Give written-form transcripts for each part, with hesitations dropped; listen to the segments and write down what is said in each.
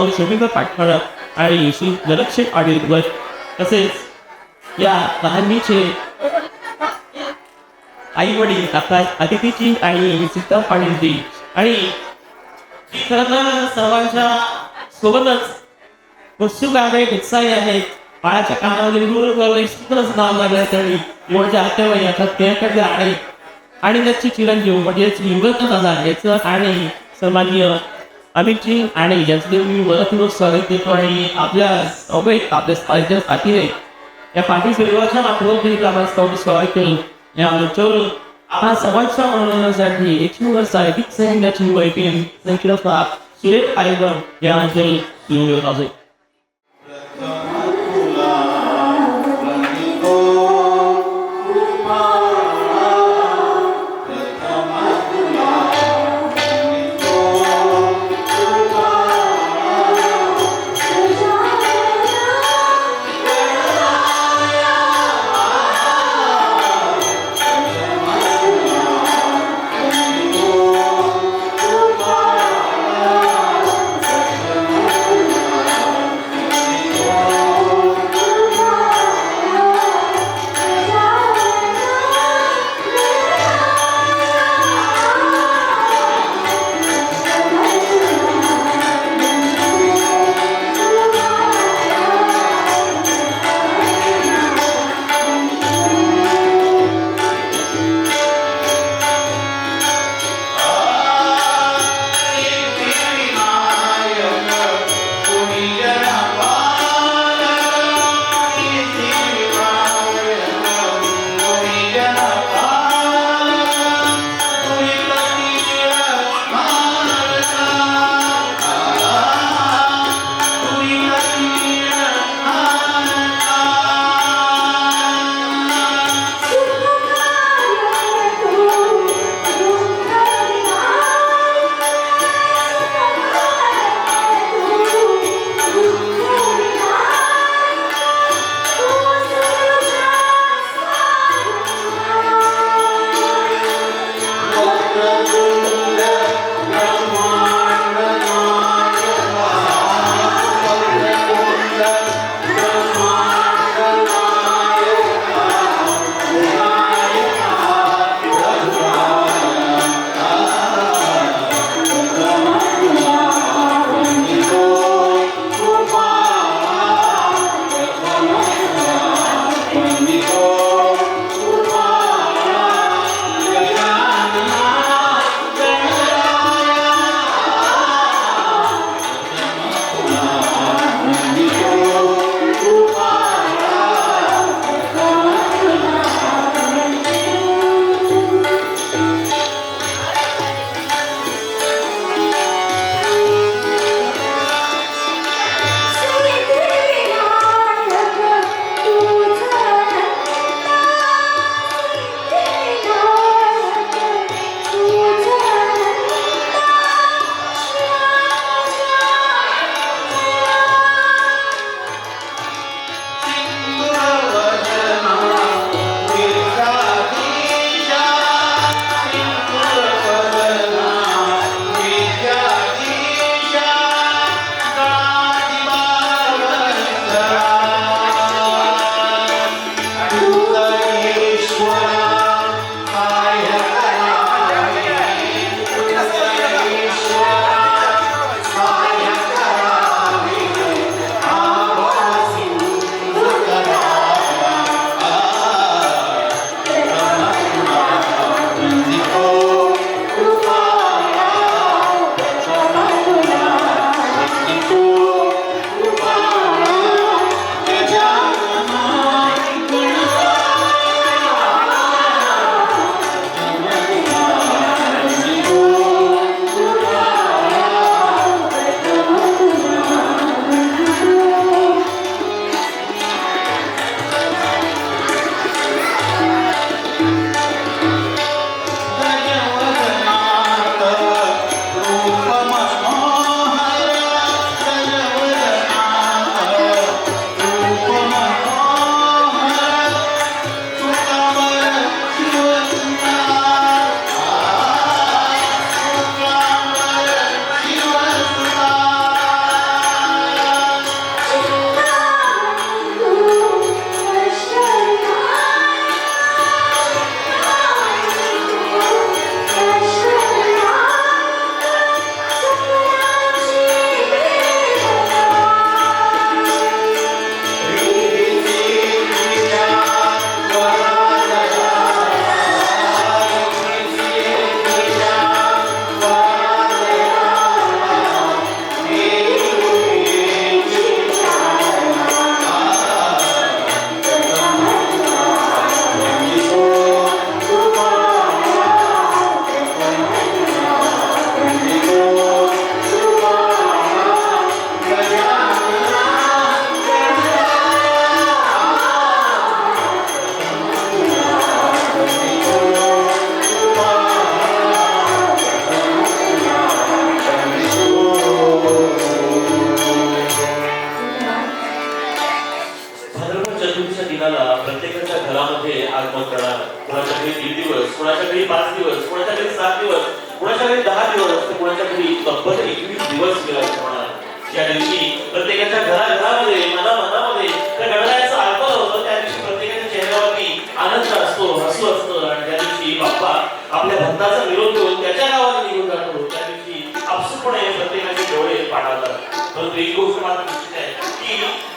औषधीचं पाठवणं आणि लक्ष आढळलं तसेच या लहानलीचे आई वडील आता अतिथीची आणि विचित्र पाहिजे आणि खरं सर्वांच्या सोबतच उत्सुक आहे उत्साही आहे बाळाच्या कानामध्ये गुरुच नाव लागलं तरी मोठ्या आत्याबाई आता त्याकडे आहे आणि त्याची चिरंजीव म्हणजे निवृत्त झाला याचं आणि सन्माननीय अमितजी आणि यांचे मी वरतून स्वागत देतो आणि आपल्या आपल्या साहित्यासाठी या पाठी सर्वांच्या माध्यमातून स्वागत केलं या मंचावर हा समाजच्या मनोरंजनासाठी 100 वर्ष अधिक सैन्याची वैपिन संख्या सुरेख आयोजन यामध्ये निवडून आले. तब्बल 21 दिवस गेला म्हणा. त्या दिवशी प्रत्येकाच्या घराघरामध्ये मनामध्ये त्या गणरायाचं आगमन होतं. त्या दिवशी प्रत्येकाच्या चेहऱ्यावरती आनंद असतो, हसू असतं. आणि त्या दिवशी बाप्पा आपल्या भक्ताचा निरोप देऊन त्याच्या गावाला निघून जातो. त्या दिवशी आपसूकपणे प्रत्येकाचे डोळे पाणावतात. परंतु एक गोष्ट मात्र निश्चित आहे की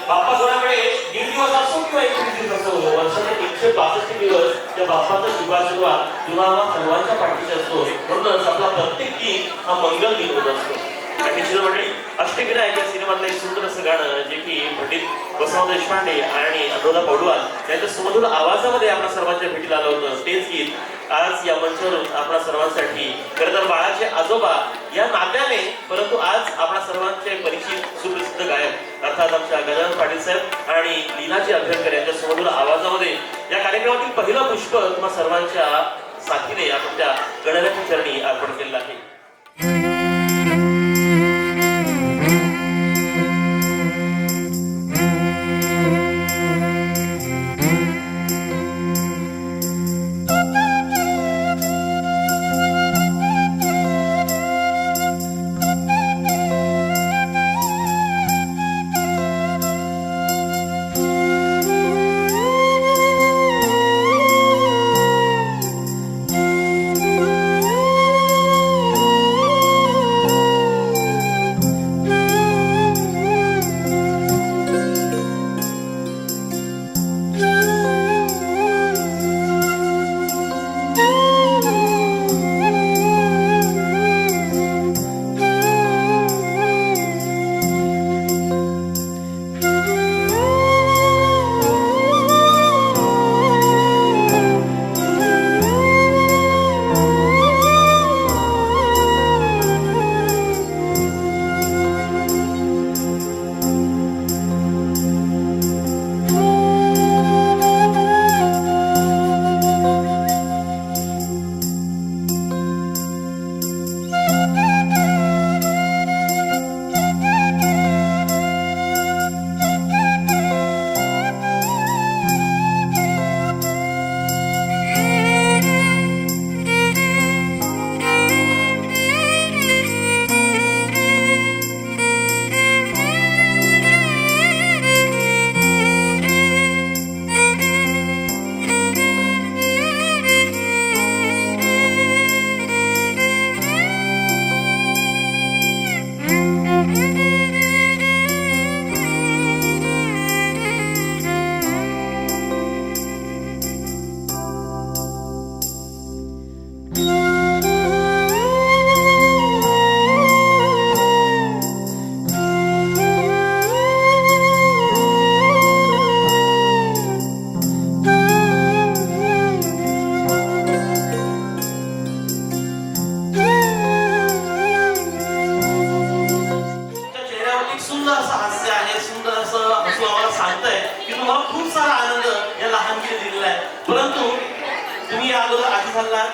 बाप्पा कोणाकडे 1.5 दिवस असो किंवा 21 दिवस असो, वर्षाचे 162 दिवस त्या बाप्पाचा शुभाशीर्वाद तुम्हाला सर्वांच्या पाठीशी असतो. म्हणूनच आपला प्रत्येक दिन हा मंगल दिन होत असतो. आणि मंडळी, अष्टविनायक या सिनेमातलं एक सुंदर असं गाणं जे की पंडित वसंत देशपांडे आणि अनुराधा पौडवाल यांच्या सुमधुर आवाजामध्ये आपल्या सर्वांच्या भेटीला आलं होतं. तेच गीत आज या मंचावरून आपल्या सर्वांसाठी, खरं तर बाळाचे आजोबा या नात्याने, परंतु आज आपल्या सर्वांचे परिचित सुप्रसिद्ध गायक अर्थात आमच्या गजानन पाटील साहेब आणि लीनाजी अभ्यंकर यांच्या सुमधुर आवाजामध्ये या कार्यक्रमातील पहिलं पुष्प तुम्हा सर्वांच्या साथीने आपण त्या गणरायाच्या चरणी अर्पण केलेलं आहे.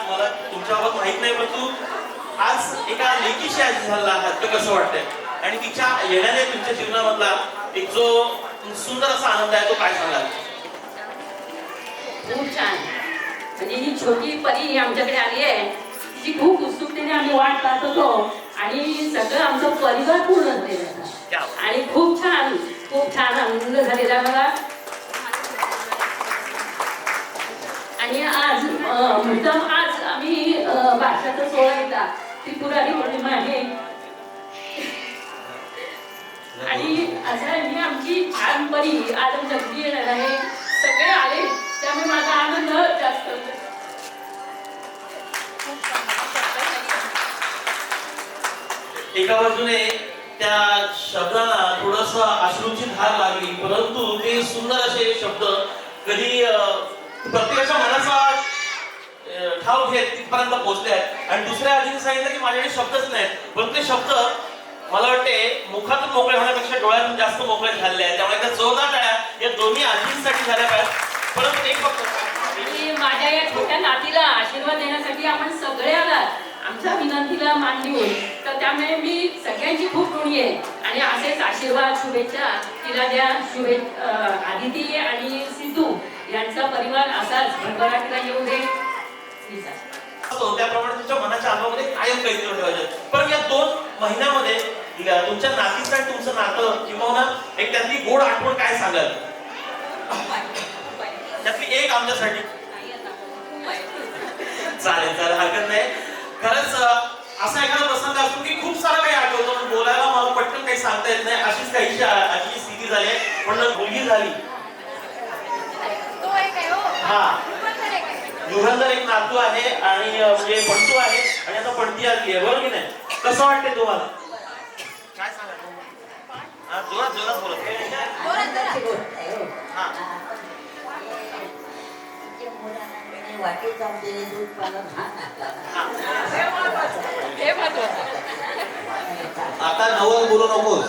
मला तुमच्याबाबत माहित नाही, परंतु आज एका लेकीशी आजी झाला आहात, तर कसं वाटतंय? आणि तिच्या येण्याने तुमच्या जीवनामधला एक जो सुंदर असा आनंद आहे तो काय सांगाल? खूप छान. म्हणजे ही छोटी परी आमच्याकडे आली आहे, तिची खूप उत्सुकतेने आम्ही वाट पाहत होतो आणि सगळं आमचं परिवार पूर्ण झालेला आणि खूप छान आनंद झालेला मला. आणि आज मुद्दाम आज आम्ही भाषाचा सोहळा घेतला, त्रिपुरारी पौर्णिमा आहे आणि असं ही आमची छान परी आज आमच्या घरी येणार आहे. सगळे आले त्यामुळे माझा आनंद जास्त होतो. एका बाजूने त्या शब्दाला थोडस अश्रूची धार लागली, परंतु ते सुंदर असे शब्द कधी प्रत्येकाच्या मनाचा ठाव घेत तिथपर्यंत पोहोचले आहेत. आणि दुसऱ्या आजीने सांगितलं की माझ्याकडे शब्दच नाहीत, पण ते शब्द मला वाटते मुखातून मोकळे होण्यापेक्षा डोळ्यातून जास्त मोकळे झाले आहेत. त्यामुळे त्या जोरदार टाळ्या या दोन्ही आजींसाठी झाल्या पाहिजेत. परंतु एक फक्त माझ्या या छोट्या नातीला आशीर्वाद देण्यासाठी आपण सगळे आलात, आमच्या विनंतीला मान देऊन, तर त्यामुळे मी सगळ्यांची खूप ऋणी आहे. आणि असेच आशीर्वाद शुभेच्छा तिला द्या. आदिती आणि सिद्धू यांचा परिवार असाच भरभराटीला येऊ दे. त्याप्रमाणे तुमच्या मनाच्या आत्म्यामध्ये कायम काहीतरी ठेवायचे. पण या दोन तुमच्या नातीचं आणि तुमचं नातं किंवा एक त्यातली गोड आठवण काय सांगाल? त्यातली एक आमच्यासाठी. चालेल चालेल, हरकत नाही. खरंच असा एखादा प्रसंग असतो की खूप सारं काही आठवतं पण बोलायला मला पटकन काही सांगता येत नाही. अशीच काहीशी अशी स्थिती झाली आहे. पण मुलगी झाली. हा, युगंधर एक नातू आहे आणि म्हणजे पणतू आहे आणि आता पणती आली आहे, बरोबर की नाही? कसं वाटतंय तुम्हाला? काय सांगा? जोरात जोरात बोलत. आता नवल बोलू नकोस.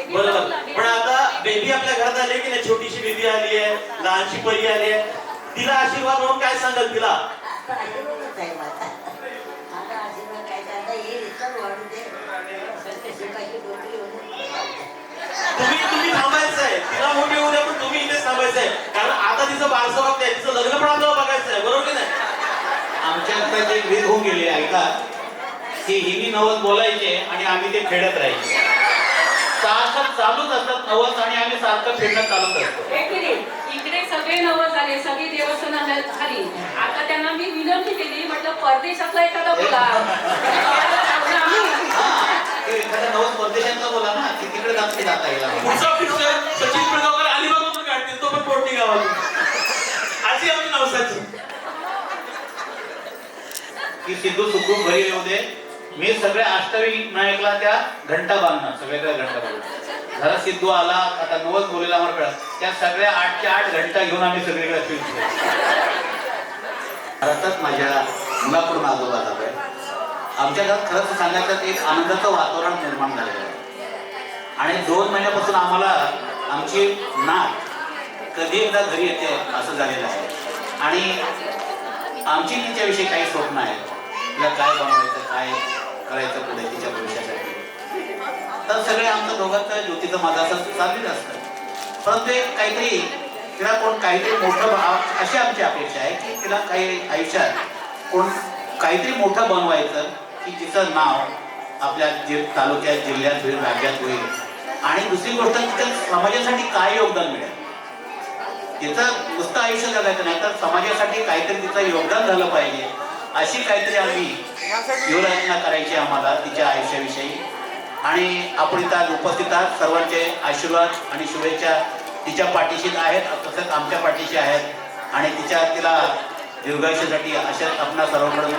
बरोबर. पण आता बेबी आपल्या घरात आली की नाही? छोटीशी बेबी आली आहे, लहानशी परी आली आहे. तिला आशीर्वाद म्हणून काय सांगाल तिला? तुम्ही थांबायचंय. तिला मोठी होऊ द्या पण तुम्ही इथेच थांबायचंय. कारण आता तिचं बारसं बघताय, तिचं लग्न पण आपल्याला बघायचंय, बरोबर की नाही? आमच्या आता एक रीत होऊन गेली आहे का की हिनी नवस बोलायचे आणि आम्ही ते फेडत राहायचे. सारखं चालूच असतात नवस आणि आम्ही सारखं फेडणं चालूच असतो. इकडे सगळे नवस झाले, सगळी देवस्थान झाली. आता त्यांना मी विनंती केली, म्हटलं परदेशातला एखादा बोला. एखादा नवस परदेशातला बोला ना, की तिकडे जाता येईल. पुढचा पिक्चर सचिन पिळगावकर अलिबागमधून काढतील, तो पण पोटणी गावातून. अशी आमची नवसाची. की सिद्धू सुखरूप घरी येऊ दे. मी सगळ्या अष्टविनायकला त्या घंटा बांधणार, सगळ्याकडे घंटा बांधणार. जरा सिद्धू आला, आता नवस बोलेला आम्हाला कळत, त्या सगळ्या 8च्या 8 घंटा घेऊन आम्ही सगळीकडे फिरतो. खरंच माझ्या मुलाकडून आजोबा झालोय. आमच्या घरात खरंच सांगायचं एक आनंदाचं वातावरण निर्माण झालेलं आहे. आणि 2 महिन्यापासून आम्हाला आमची नात कधी एकदा घरी येते असं झालेलं आहे. आणि आमची तिच्याविषयी काही स्वप्न आहेत. तिला काय बनवायचं, काय करायचं पुढे तिच्या भविष्यासाठी. तर सगळे आमचं दोघांचं ज्योतीचं माझं असं चाललेलं असतं. परंतु एक काहीतरी तिला कोण काहीतरी मोठं अशी आमची अपेक्षा आहे की तिला काही आयुष्यात कोण काहीतरी मोठं बनवायचं की तिचं नाव आपल्या तालुक्यात, जिल्ह्यात होईल, राज्यात होईल. आणि दुसरी गोष्ट तिच्या समाजासाठी काय योगदान मिळेल. तिचं नुसतं आयुष्य जगायचं नाही तर समाजासाठी काहीतरी तिचं योगदान झालं पाहिजे अशी काहीतरी आम्ही योजना करायची आम्हाला तिच्या आयुष्याविषयी. आणि आपण इथं आज उपस्थित आहात. सर्वांचे आशीर्वाद आणि शुभेच्छा तिच्या पाठीशी आहेत, तसंच आमच्या पाठीशी आहेत. आणि तिला दीर्घायुष्यासाठी अशा आपणा सर्वांकडून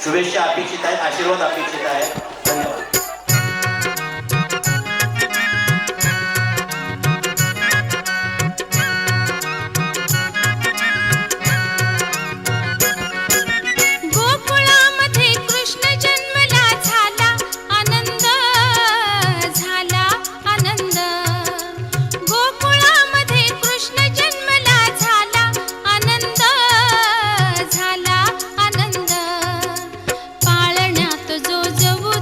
शुभेच्छा अपेक्षित आहेत, आशीर्वाद अपेक्षित आहेत. धन्यवाद. पाळण्यात जो जवू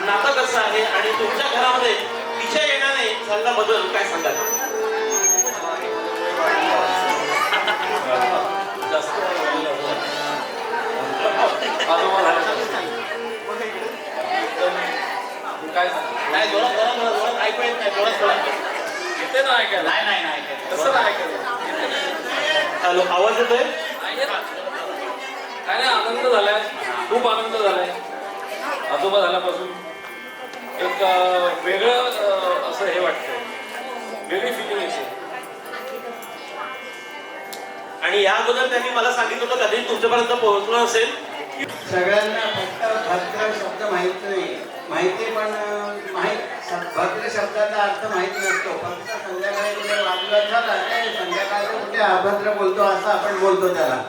नातं कसं आहे आणि तुमच्या घरामध्ये तिच्या येण्याने झालेला बदल काय सांगाल? काय नाही जोरात ऐकू येत नाही, जोरात येते ना ऐकायला? नाही ऐकायचं. कसं नाही ऐकायला? हॅलो, आवाज येतोय? काय नाही, आनंद झालाय, खूप आनंद झालाय. आजोबा झाल्यापासून एक वेगळं असं हे वाटतंय, वेगळी फिलिंग येते. आणि या अगोदर त्यांनी मला सांगितलं होतं कधी तुमच्यापर्यंत पोहोचलं असेल. सगळ्यांना फक्त भद्र शब्द माहित नाही, माहिती पण भद्र शब्दाचा अर्थ माहित नसतो. फक्त संध्याकाळी कुठे वादविवाद झाला, संध्याकाळी कुठे अभद्र बोलतो असं आपण बोलतो त्याला.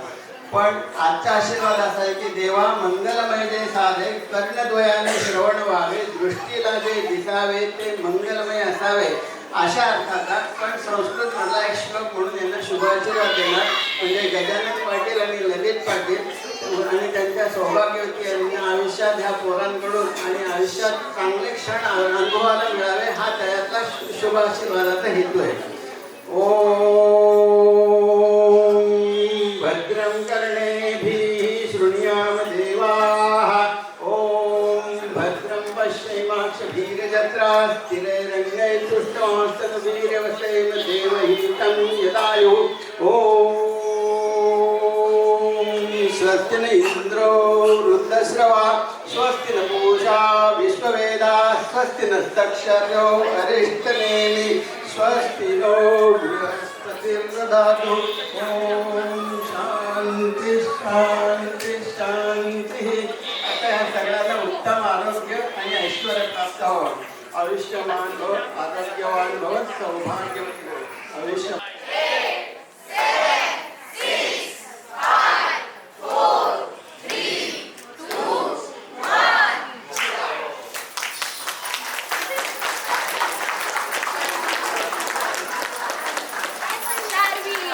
पण आजचा आशीर्वाद असा आहे की देवा मंगलमय जे साधे कर्णद्वयाने श्रवण व्हावे, दृष्टीला जे दिसावे ते मंगलमय असावे अशा अर्थाचा. पण संस्कृत मधला एक श्लोक म्हणून यांना शुभाशीर्वाद देणार म्हणजे गजानन पाटील आणि ललित पाटील आणि त्यांच्या सौभाग्यवती यांना आयुष्यात ह्या पोरांकडून आणि आयुष्यात चांगले क्षण अनुभवाला मिळावे हा त्यातला शुभाशीर्वादाचा हेतू आहे. ओम भद्रं कर्णेभिः शृणुयाम देवाः. ओम भद्रं पश्येमाक्षभिर्यजत्राः स्थिरैरङ्गैस्तुष्टुवांस्तनवीर्यवसेम देवहितं यदायुः. ओम स्वस्ति न इंद्रो वृद्धश्रवा स्वस्ति न पूषा विश्ववेदा स्वस्ति नस्तक्षर्यो अरिष्टनेमि स्वस्ति नो बृहस्पतिर्दधातु. ओम शांति शांति शांति. आता या सगळ्यांना उत्तम आरोग्य आणि ऐश्वर्य प्राप्त व्हावं. आयुष्यमान भव, आरोग्यवान भव, सौभाग्यवती भव. आयुष्य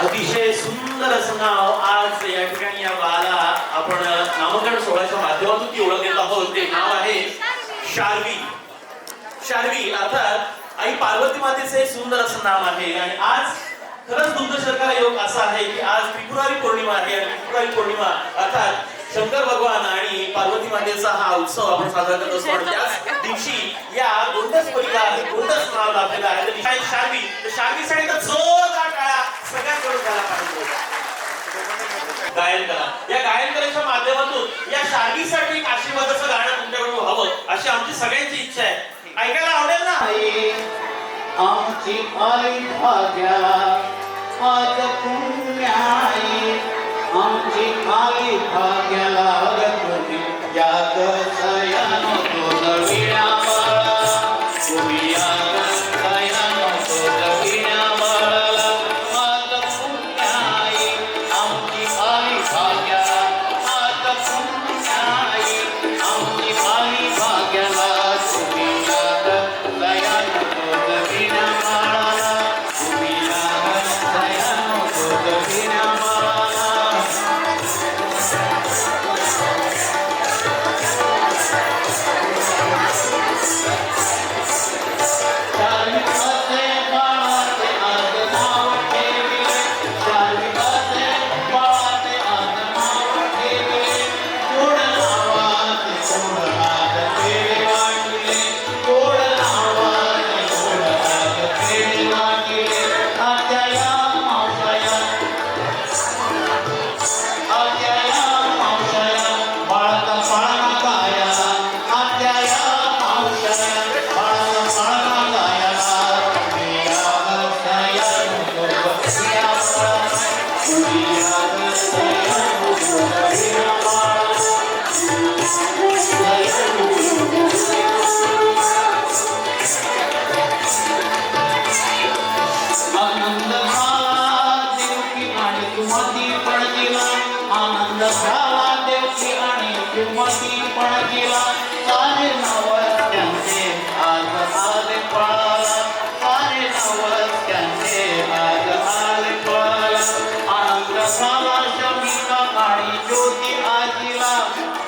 अतिशय सुंदर असं नाव आज या ठिकाणी या बाळाला आपण नामकरण सोहळ्याच्या माध्यमातून ती ओळख देत आहोत. ते नाव आहे शार्वी. शार्वी अर्थात आई पार्वती मातेचे हे सुंदर असं नाव आहे. आणि आज खरंच दुग्धशर्करा योग असा आहे की आज त्रिपुरारी पौर्णिमा आहे आणि त्रिपुरारी पौर्णिमा अर्थात शंकर भगवान आणि पार्वती मातेचा हा उत्सव आपण साजरा करत असतो. आणि त्याच दिवशी या गोंडस परिला गोंडस नाव लाभलेलं आहे. तर शार्वी, शार्वीसाठी तर जोरदार टाळ्या सगळ्यांकडून झाला पाहिजे. गायन करा. या गायन कलेच्या माध्यमातून या शार्वीसाठी एक आशीर्वादाचं गाणं तुमच्याकडून व्हावं अशी आमची सगळ्यांची इच्छा आहे. ऐकायला आवडेल ना? आमची आई भाग्या आज पुण्याई, आमची आई भाग्याला तुम्ही याद सयान तो नवीना बाळा, तुम्ही याद सयान तो नवीना बाळा. आज पुण्याई आमची आई भाग्याला, आज पुण्याई आमची आई भाग्याला तुम्ही याद सयान तो नवीना बाळा, तुम्ही याद सयान तो नवीना बाळा.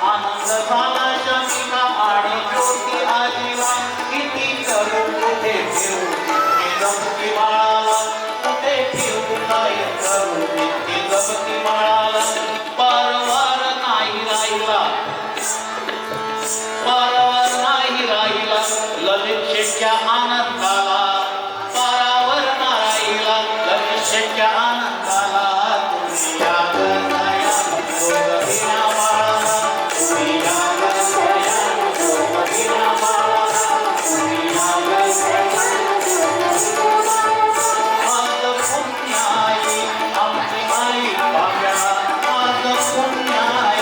आनंद झाला शमिका आणि ज्योती आजीला. गपती बाळाला कुठे ठेवू काय करू इतके गपती बाळाला पारवार नाही राहिला पारावर नाही राहिला ललित शेठच्या आनंदाला पारावर नाही राहिला ललित शेठच्या आनंदाला तुम्ही या गया गोविना बाळाला तुम्ही या गया गोविना बाळाला तुम्ही या गया आज पुण्याई आमची आई भाग्याला आज पुण्याई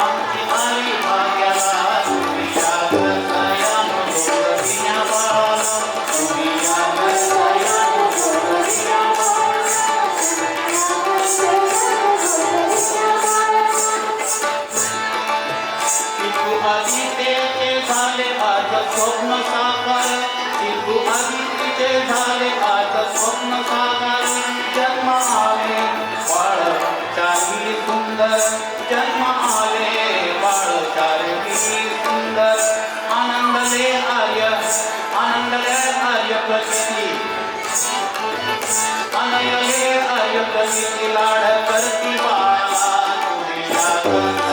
आमची आई भाग्याला तुम्ही या गया गोविना बाळाला तुम्ही या गया गोविना तिथू आदित्यचे झाले आज स्वप्न साकार तिथू आदित्यचे झाले आज स्वप्न साकार जन्म आले बाळ चारी सुंदर जन्म आले बाळ चारी सुंदर आनंदले आर्य प्रती अनयले आर्य प्रती लाड करती बाळा तुम्ही या गया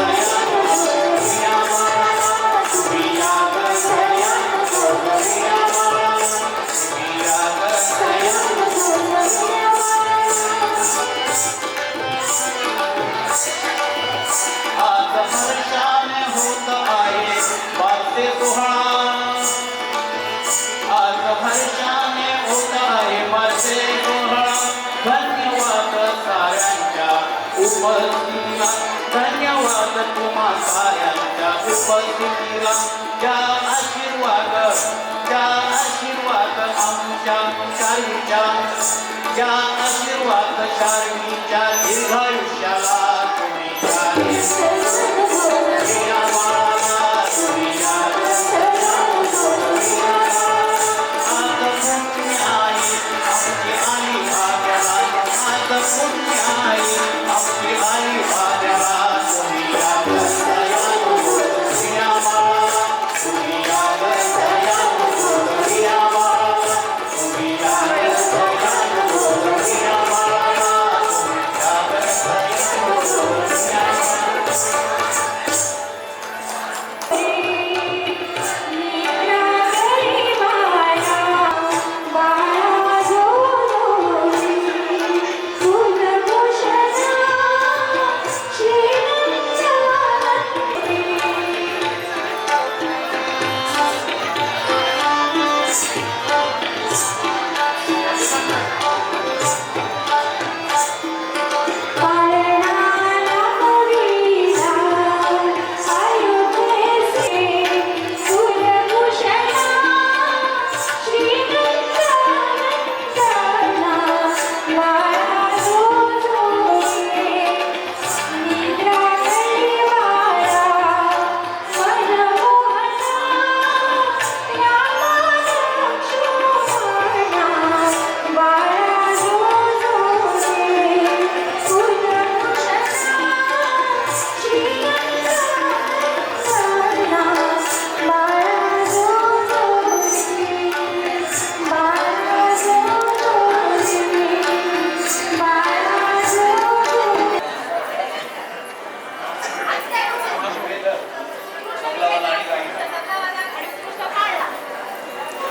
आज हर्षाने होत आहे वाजते सोहळा आज हर्षाने होत आहे वाजते सोहळा धन्यवाद साऱ्यांच्या उपस्थितीला धन्यवाद तुम्हा साऱ्यांच्या उपस्थितीला ज्या आशीर्वाद आमच्या शारीच्या ज्या आशीर्वाद शारीच्या दीर्घायुष्याला तुम्ही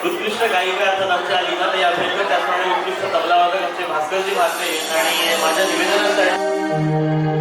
उत्कृष्ट गायिका अर्थात आमच्या लीनाताई अभ्यंकर, त्याचप्रमाणे उत्कृष्ट तबला वादक आमचे भास्करजी भाकरे आणि माझ्या निवेदनासाठी